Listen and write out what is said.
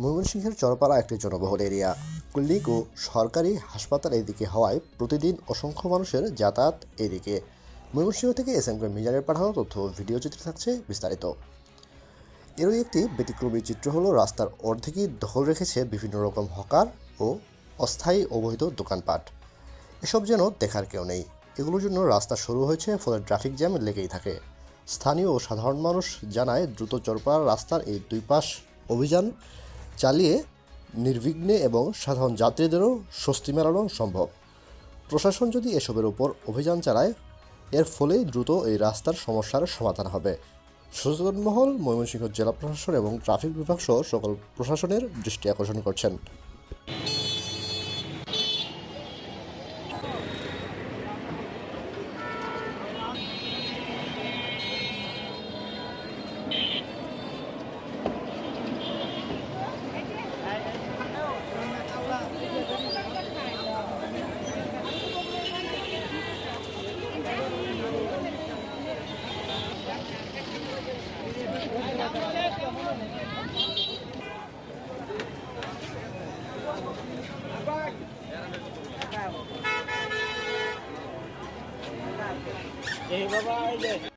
ময়মনসিংহের চরপাড়া একটি জনবহুল এরিয়া। ক্লিনিক ও সরকারি হাসপাতাল এদিকে হওয়ায় প্রতিদিন অসংখ্য মানুষের যাতায়াত এদিকে। ময়মনসিংহ থেকে এসএমকে মিজানের পাঠানো তথ্য ও ভিডিও চিত্রে থাকছে বিস্তারিত। এরই একটি ব্যতিক্রমী চিত্র হলো রাস্তার অর্ধেকই দখল রেখেছে বিভিন্ন রকম হকার ও অস্থায়ী অবৈধ দোকানপাট। এসব যেন দেখার কেউ নেই। এগুলোর জন্য রাস্তা শুরু হয়েছে, ফলে ট্রাফিক জ্যাম লেগেই থাকে। স্থানীয় ও সাধারণ মানুষ জানায়, দ্রুত চরপাড়া রাস্তার এই দুই পাশ অভিযান চালিয়ে নির্বিঘ্নে এবং সাধারণ যাত্রীদেরও স্বস্তি মেলানো সম্ভব। প্রশাসন যদি এসবের উপর অভিযান চালায়, এর ফলেই দ্রুত এই রাস্তার সমস্যার সমাধান হবে। সচেতন মহল, ময়মনসিংহ জেলা প্রশাসন এবং ট্রাফিক বিভাগ সহ সকল প্রশাসনের দৃষ্টি আকর্ষণ করছেন। এই বাবা এই যে